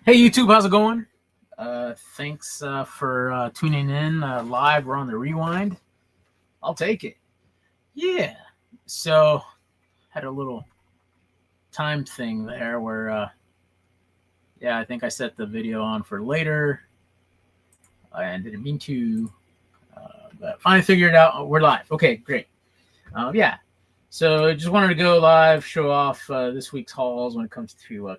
Hey YouTube, how's it going? Thanks for tuning in live. We're on the rewind. I'll take it. Yeah. So had a little time thing there where yeah, I think I set the video on for later. I didn't mean to, but finally figured it out. We're live. Okay, great. Yeah. So just wanted to go live, show off this week's hauls when it comes to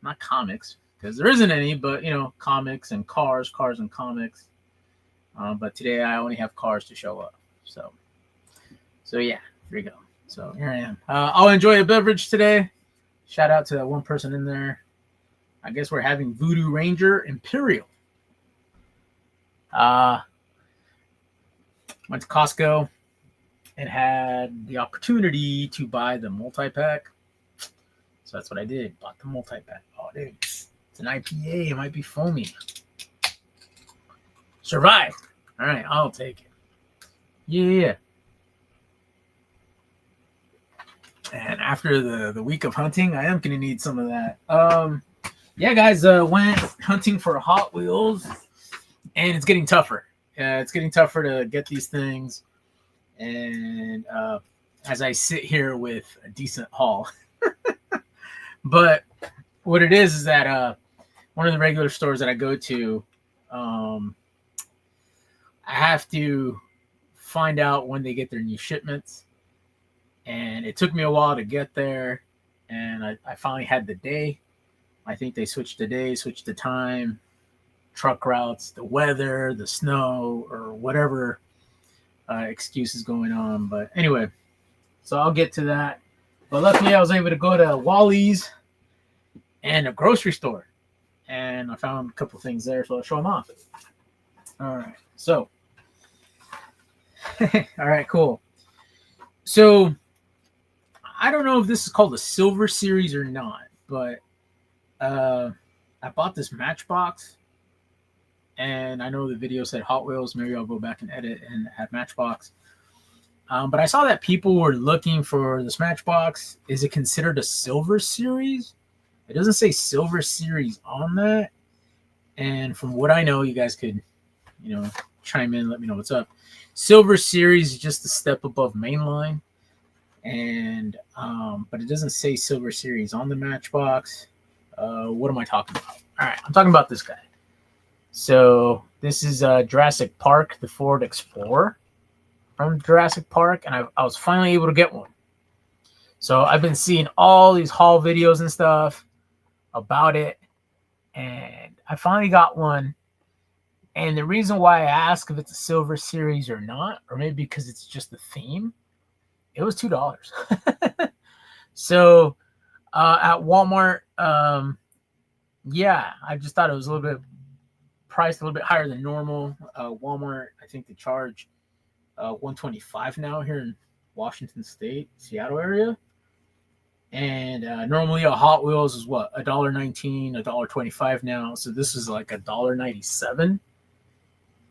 not comics, because there isn't any, but comics and cars and comics. But today I only have cars to show up. So yeah, here we go. So here I am. I'll enjoy a beverage today. Shout out to that one person in there. I guess we're having Voodoo Ranger Imperial. Went to Costco and had the opportunity to buy the multi-pack. So that's what I did. Bought the multi-pack. Oh, dude. It's an IPA. It might be foamy. Survive. All right, I'll take it. Yeah. And after the week of hunting, I am going to need some of that. Yeah, guys, went hunting for Hot Wheels, and it's getting tougher. It's getting tougher to get these things. And as I sit here with a decent haul. But what it is that one of the regular stores that I go to, I have to find out when they get their new shipments. And it took me a while to get there. And I finally had the day. I think they switched the day, switched the time, truck routes, the weather, the snow, or whatever excuse is going on. But anyway, so I'll get to that. But luckily I was able to go to Wally's and a grocery store. And I found a couple things there, so I'll show them off. All right, so. All right, cool. So I don't know if this is called a Silver Series or not, but I bought this Matchbox. And I know the video said Hot Wheels. Maybe I'll go back and edit and add Matchbox. But I saw that people were looking for this Matchbox. Is it considered a Silver Series? It doesn't say Silver Series on that. And from what I know, you guys could, chime in, let me know what's up. Silver Series is just a step above Mainline. And but it doesn't say Silver Series on the Matchbox. What am I talking about? All right, I'm talking about this guy. So this is Jurassic Park, the Ford Explorer from Jurassic Park, and I was finally able to get one. So I've been seeing all these haul videos and stuff about it, and I finally got one. And the reason why I ask if it's a Silver Series or not, or maybe because it's just the theme, it was $2. So at Walmart, yeah, I just thought it was a little bit priced a little bit higher than normal. Walmart, I think they charge $125 now here in Washington State, Seattle area. And normally a Hot Wheels is what, $1.19, $1.25 now. So this is like $1.97.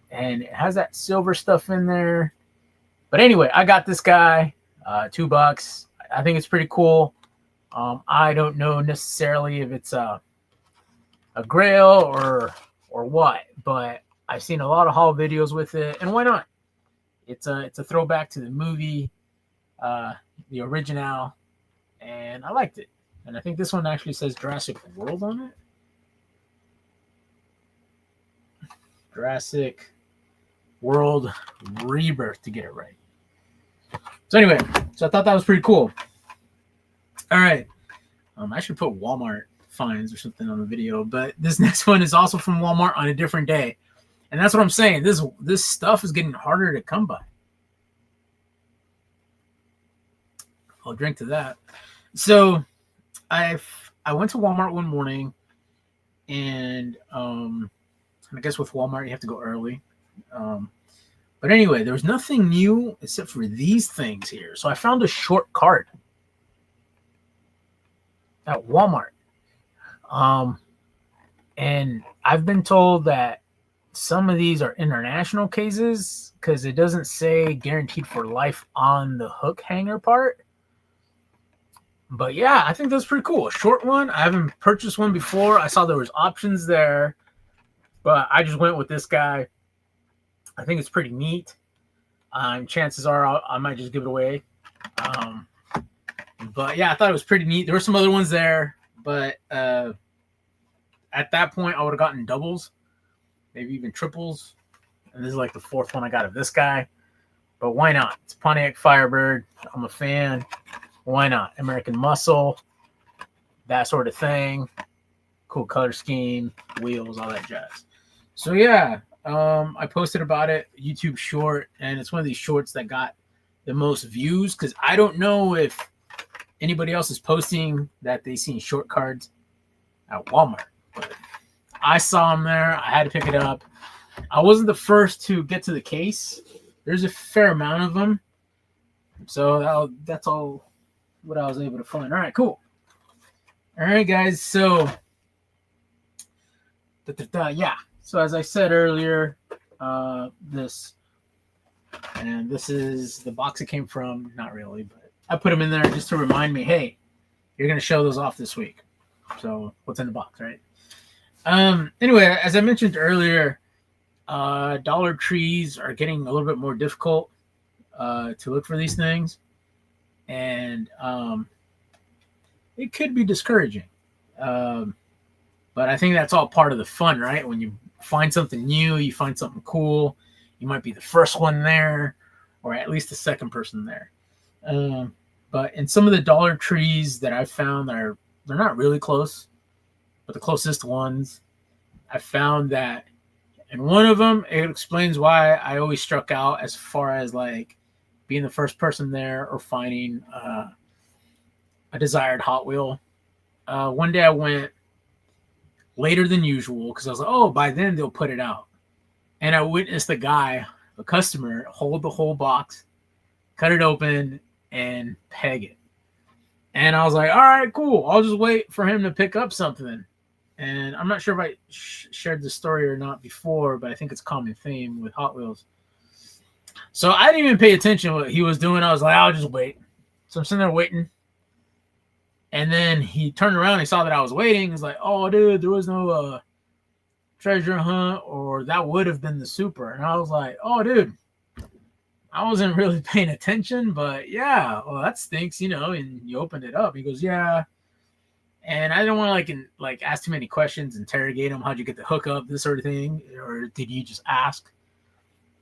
And it has that silver stuff in there. But anyway, I got this guy, $2. I think it's pretty cool. I don't know necessarily if it's a grail or what, but I've seen a lot of haul videos with it, and why not? It's a throwback to the movie, the original, and I liked it. And I think this one actually says Jurassic World on it. Jurassic World Rebirth, to get it right. So anyway, so I thought that was pretty cool. All right, I should put Walmart finds or something on the video, but this next one is also from Walmart on a different day, and that's what I'm saying. This stuff is getting harder to come by. I'll drink to that. So I went to Walmart one morning, and I guess with Walmart you have to go early. But anyway, there was nothing new except for these things here. So I found a short card at Walmart. And I've been told that some of these are international cases because it doesn't say guaranteed for life on the hook hanger part. But yeah, I think that's pretty cool. A short one. I haven't purchased one before. I saw there was options there, but I just went with this guy. I think it's pretty neat. Chances are I might just give it away. Um, but yeah, I thought it was pretty neat. There were some other ones there, but at that point, I would have gotten doubles, maybe even triples. And this is like the fourth one I got of this guy. But why not? It's Pontiac Firebird. I'm a fan. Why not? American Muscle, that sort of thing. Cool color scheme, wheels, all that jazz. So yeah, I posted about it, YouTube short, and it's one of these shorts that got the most views because I don't know if anybody else is posting that they seen short cards at Walmart, but I saw them there. I had to pick it up. I wasn't the first to get to the case. There's a fair amount of them, so that's all what I was able to find. All right, cool. All right, guys. So, yeah. So as I said earlier, this is the box it came from. Not really, but I put them in there just to remind me, hey, you're gonna show those off this week. So what's in the box, right? Anyway, as I mentioned earlier, Dollar Trees are getting a little bit more difficult to look for these things, and it could be discouraging. But I think that's all part of the fun, right? When you find something new, you find something cool, you might be the first one there, or at least the second person there. But in some of the Dollar Trees that I've found, they're not really close, but the closest ones, I found that in one of them, it explains why I always struck out as far as like being the first person there or finding a desired Hot Wheel. One day I went later than usual because I was like, oh, by then they'll put it out. And I witnessed a guy, a customer, hold the whole box, cut it open, and peg it. And I was like, all right, cool. I'll just wait for him to pick up something. And I'm not sure if I shared this story or not before, but I think it's a common theme with Hot Wheels. So I didn't even pay attention to what he was doing. I was like, I'll just wait. So I'm sitting there waiting. And then he turned around and he saw that I was waiting. He's like, oh, dude, there was no treasure hunt, or that would have been the super. And I was like, oh, dude, I wasn't really paying attention, but yeah, well, that stinks, and you opened it up. He goes, yeah. And I didn't want to like ask too many questions, interrogate him. How'd you get the hookup, this sort of thing, or did you just ask?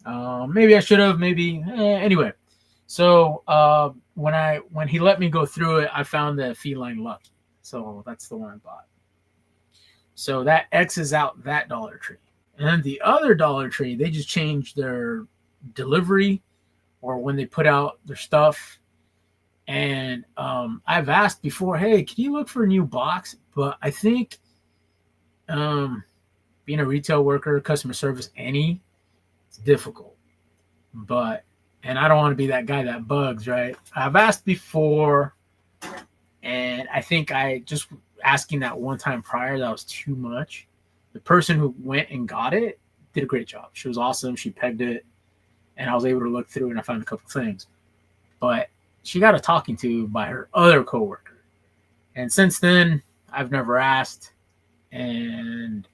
Maybe I should have. Maybe anyway. So when he let me go through it, I found the Feline Lucky. So that's the one I bought. So that X's out that Dollar Tree. And then the other Dollar Tree, they just changed their delivery or when they put out their stuff. And I've asked before, hey, can you look for a new box? But I think being a retail worker, customer service, it's difficult. And I don't want to be that guy that bugs, right? I've asked before, and I think I just asking that one time prior, that was too much. The person who went and got it did a great job. She was awesome. She pegged it, and I was able to look through and I found a couple things. But she got a talking to by her other coworker. And since then, I've never asked. And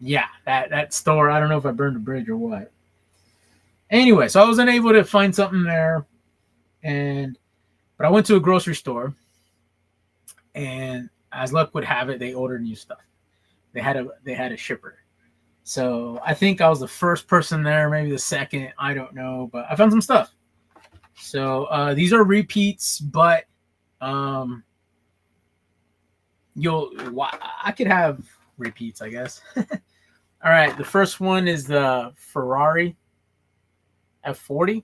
yeah, that store, I don't know if I burned a bridge or what. Anyway, so I was unable to find something there. But I went to a grocery store, and as luck would have it, they ordered new stuff. They had a shipper. So I think I was the first person there, maybe the second, I don't know, but I found some stuff. So these are repeats, but I could have repeats, I guess. All right, the first one is the Ferrari F40.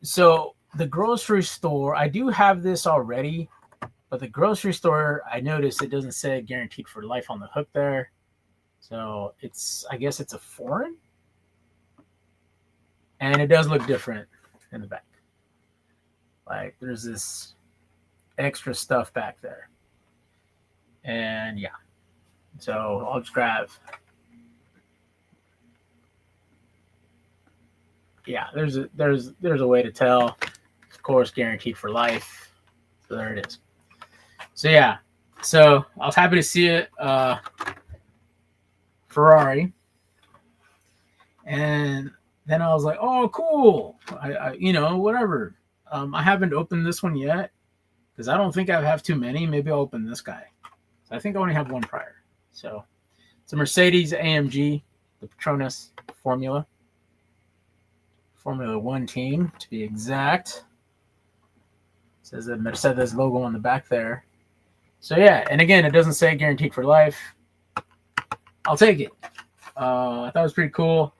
So the grocery store, I do have this already, but the grocery store, I noticed it doesn't say guaranteed for life on the hook there. So I guess it's a foreign, and it does look different in the back. Like there's this extra stuff back there. And yeah, so I'll just grab. Yeah, there's a way to tell. Of course, guaranteed for life. So there it is. So yeah, so I was happy to see it. Ferrari, and then I was like, oh, cool. Whatever. I haven't opened this one yet because I don't think I have too many. Maybe I'll open this guy. So I think I only have one prior. So it's a Mercedes AMG, the Petronas Formula One team to be exact. It says the Mercedes logo on the back there. So yeah, and again, it doesn't say guaranteed for life. I'll take it. I thought it was pretty cool,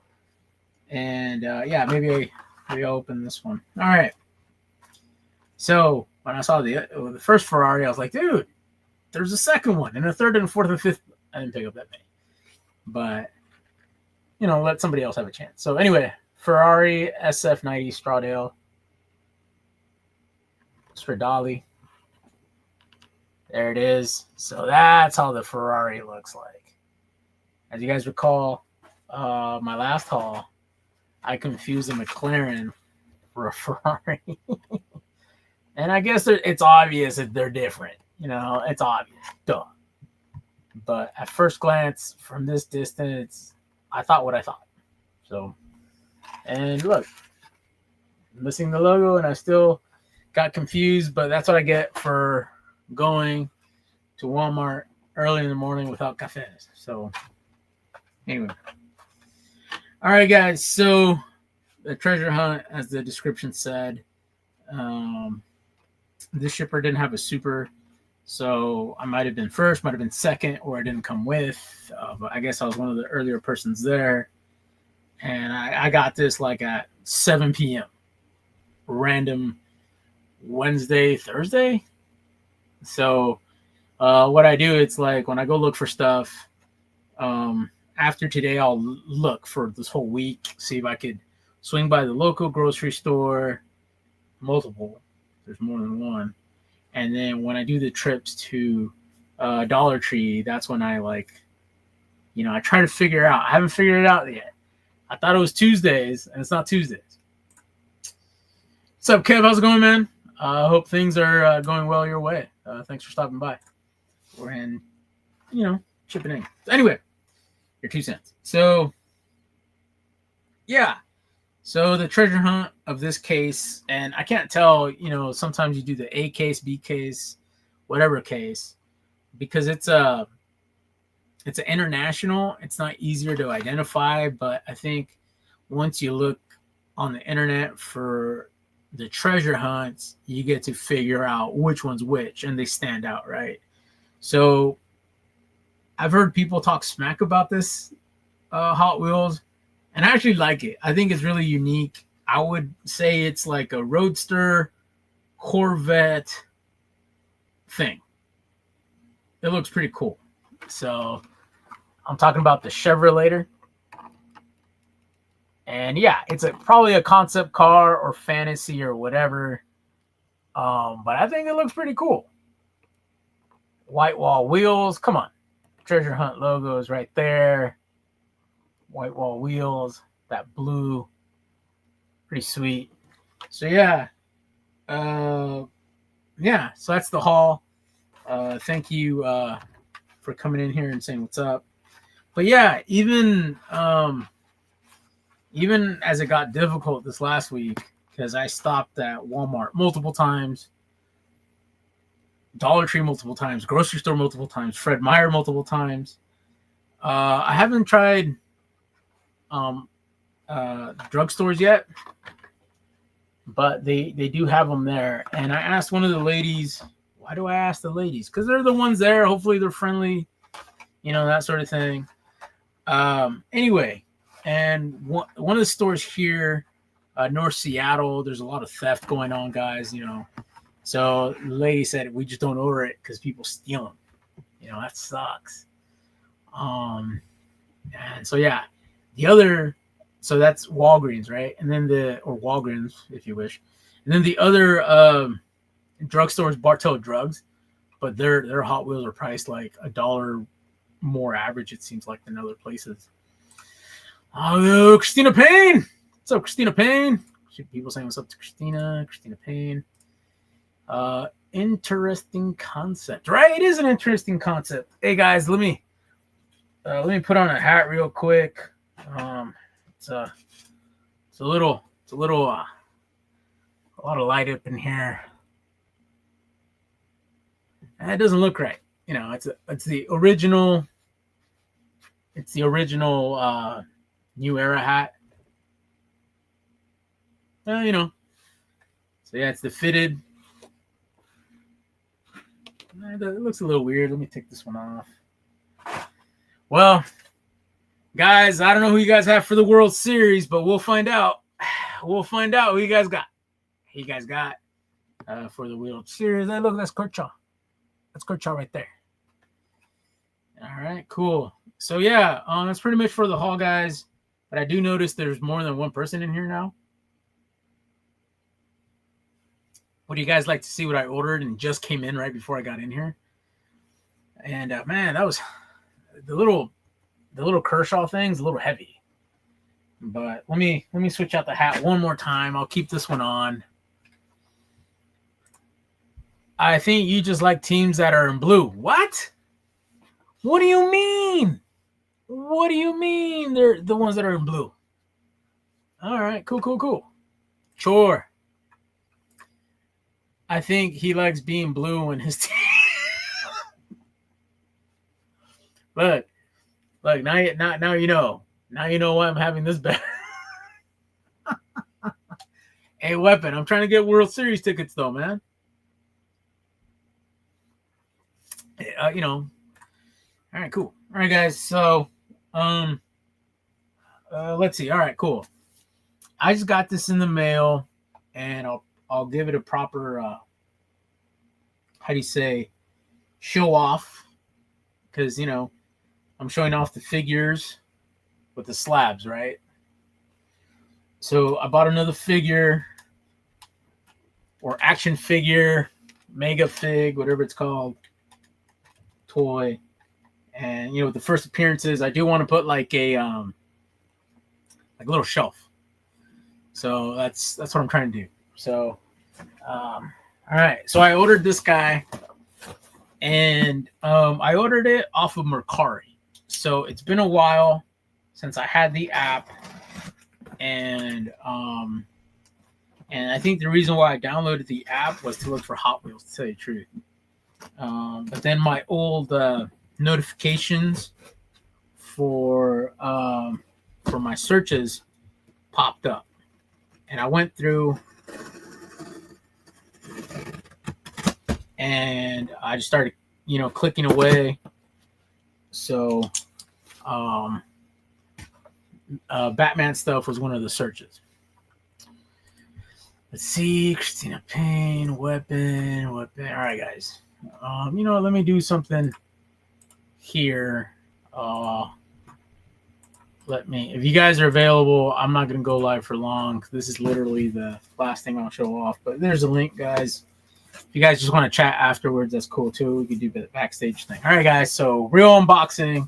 and yeah, maybe I'll open this one. All right. So when I saw the first Ferrari, I was like, dude, there's a second one, and a third, and a fourth, and a fifth. I didn't pick up that many, but let somebody else have a chance. So anyway, Ferrari SF90 Stradale Stradale. There it is. So that's how the Ferrari looks like. As you guys recall, my last haul, I confused a McLaren for a Ferrari. And I guess it's obvious that they're different. It's obvious. Duh. But at first glance, from this distance, I thought what I thought. So, and look, missing the logo, and I still got confused, but that's what I get for going to Walmart early in the morning without cafes. So, anyway. All right, guys. So, the treasure hunt, as the description said, this shipper didn't have a super, so I might have been first, might have been second, or I didn't come with. But I guess I was one of the earlier persons there. And I got this like at 7 p.m. Random Wednesday, Thursday. So what I do, it's like when I go look for stuff, after today, I'll look for this whole week, see if I could swing by the local grocery store, multiple. There's more than one. And then when I do the trips to Dollar Tree, that's when I I try to figure out. I haven't figured it out yet. I thought it was Tuesdays, and it's not Tuesdays. What's up, Kev? How's it going, man? I hope things are going well your way. Thanks for stopping by. And, chipping in. So anyway, your 2 cents. So, yeah. So the treasure hunt of this case, and I can't tell, sometimes you do the A case, B case, whatever case, because it's an international. It's not easier to identify, but I think once you look on the internet for the treasure hunts, you get to figure out which one's which, and they stand out, right? So I've heard people talk smack about this Hot Wheels, and I actually like it. I think it's really unique. I would say it's like a Roadster Corvette thing. It looks pretty cool. So I'm talking about the Chevrolator. And yeah, it's probably a concept car or fantasy or whatever. But I think it looks pretty cool. White wall wheels. Come on. Treasure Hunt logo is right there. White wall wheels. That blue. Pretty sweet. So yeah. Yeah, so that's the haul. Thank you for coming in here and saying what's up. But yeah, even as it got difficult this last week, because I stopped at Walmart multiple times, Dollar Tree multiple times, grocery store multiple times, Fred Meyer multiple times. I haven't tried drugstores yet, but they do have them there. And I asked one of the ladies, why do I ask the ladies? Because they're the ones there. Hopefully they're friendly, that sort of thing. Anyway, and one of the stores here, North Seattle, there's a lot of theft going on, guys, So the lady said, we just don't order it because people steal them. That sucks. And so, yeah, so that's Walgreens, right? And then or Walgreens, if you wish. And then the other drugstore is Bartell Drugs, but their Hot Wheels are priced like $1 more average, it seems like, than other places. Oh, Christina Payne. What's up, Christina Payne? People saying what's up to Christina Payne. Interesting concept, right? It is an interesting concept. Hey guys, let me put on a hat real quick. It's a it's a little a lot of light up in here. And it doesn't look right. You know, it's the original. It's the original New Era hat. You know. So yeah, it's the fitted. It looks a little weird. Let me take this one off. Well, guys, I don't know who you guys have for the World Series, but we'll find out. We'll find out who you guys got. Who you guys got for the World Series. Hey, look, that's Kershaw. That's Kershaw right there. All right, cool. So yeah, that's pretty much for the haul, guys. But I do notice there's more than one person in here now. Would you guys like to see what I ordered and just came in right before I got in here? And man, that was the little Kershaw thing's a little heavy. But let me switch out the hat one more time. I'll keep this one on. I think you just like teams that are in blue. What? What do you mean? What do you mean they're the ones that are in blue? All right, cool. Sure. I think he likes being blue in his team. Look, now you know. Now you know why I'm having this bet. Hey, Weapon, I'm trying to get World Series tickets though, man. You know. All right, cool. All right, guys. So, let's see. All right, cool. I just got this in the mail, and I'll give it a proper how do you say, show off, because you know I'm showing off the figures with the slabs, right? So I bought another figure or action figure, mega fig, whatever it's called, toy. And you know, with the first appearances, I do want to put like a little shelf. So that's what I'm trying to do. So all right. So I ordered this guy, and I ordered it off of Mercari. So it's been a while since I had the app, and I think the reason why I downloaded the app was to look for Hot Wheels, to tell you the truth. But then my old notifications for my searches popped up, and I went through and I just started, you know, clicking away. So Batman stuff was one of the searches. Let's see, Christina Payne, weapon. All right, guys. You know, let me do something here. If you guys are available, I'm not going to go live for long. This is literally the last thing I'll show off. But there's a link, guys. If you guys just want to chat afterwards, that's cool too. We could do the backstage thing. All right, guys. So real unboxing.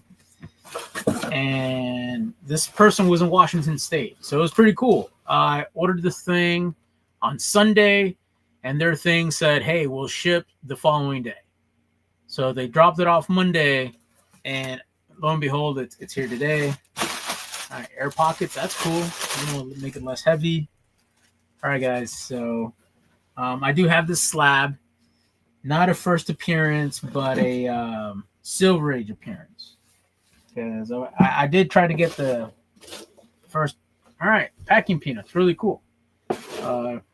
And this person was in Washington State. So it was pretty cool. I ordered this thing on Sunday, and their thing said, hey, we'll ship the following day. So they dropped it off Monday, and lo and behold, it's here today. All right, air pockets, that's cool. You know, make it less heavy. All right, guys, so I do have this slab. Not a first appearance, but a Silver Age appearance. Because I did try to get the first. All right, packing peanuts, really cool.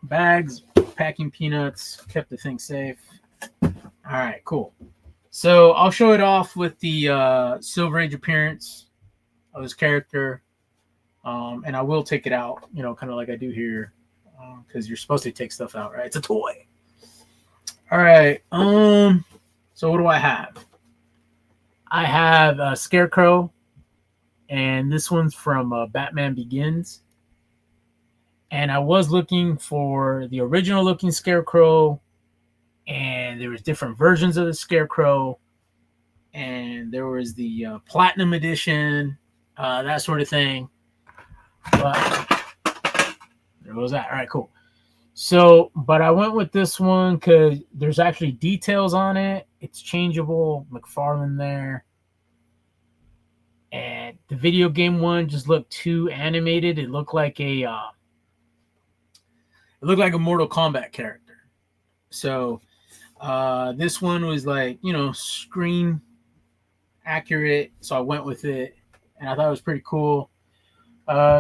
Bags, packing peanuts, kept the thing safe. All right, cool. So I'll show it off with the Silver Age appearance of this character. And I will take it out, you know, kind of like I do here, because you're supposed to take stuff out, right? It's a toy. All right. So what do I have? I have a Scarecrow, and this one's from Batman Begins. And I was looking for the original looking Scarecrow, and there was different versions of the Scarecrow, and there was the Platinum Edition, that sort of thing. But there goes that. All right, cool. So, but I went with this one because there's actually details on it. It's changeable. McFarlane there. And the video game one just looked too animated. It looked like a Mortal Kombat character. So this one was like, screen accurate. So I went with it, and I thought it was pretty cool.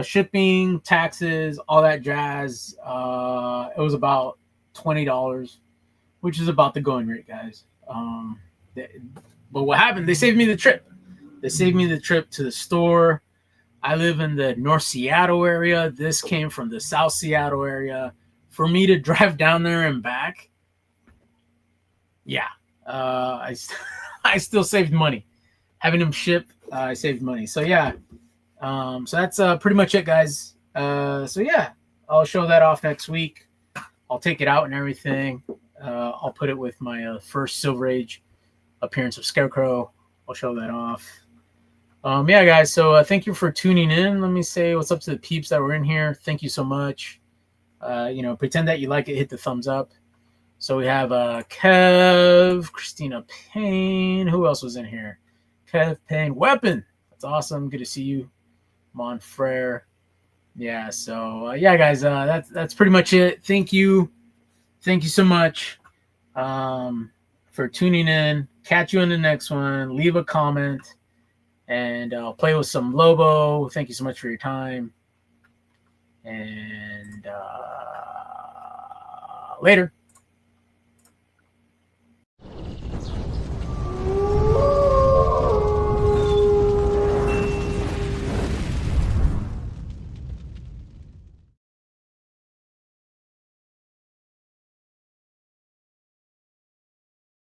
Shipping, taxes, all that jazz. It was about $20, which is about the going rate, guys. But what happened? They saved me the trip. They saved me the trip to the store. I live in the North Seattle area. This came from the South Seattle area. For me to drive down there and back, yeah, I still saved money. Having them ship, I saved money. So yeah, so that's pretty much it, guys. So yeah, I'll show that off next week. I'll take it out and everything. I'll put it with my first Silver Age appearance of Scarecrow. I'll show that off. Yeah, guys. So thank you for tuning in. Let me say what's up to the peeps that were in here. Thank you so much. Pretend that you like it. Hit the thumbs up. So we have Kev, Christina Payne. Who else was in here? Kev Payne. Weapon. That's awesome. Good to see you. Monfrere. Yeah, so yeah, guys, that's pretty much it. Thank you so much for tuning in. Catch you in the next one. Leave a comment, and I'll play with some Lobo. Thank you so much for your time, and later.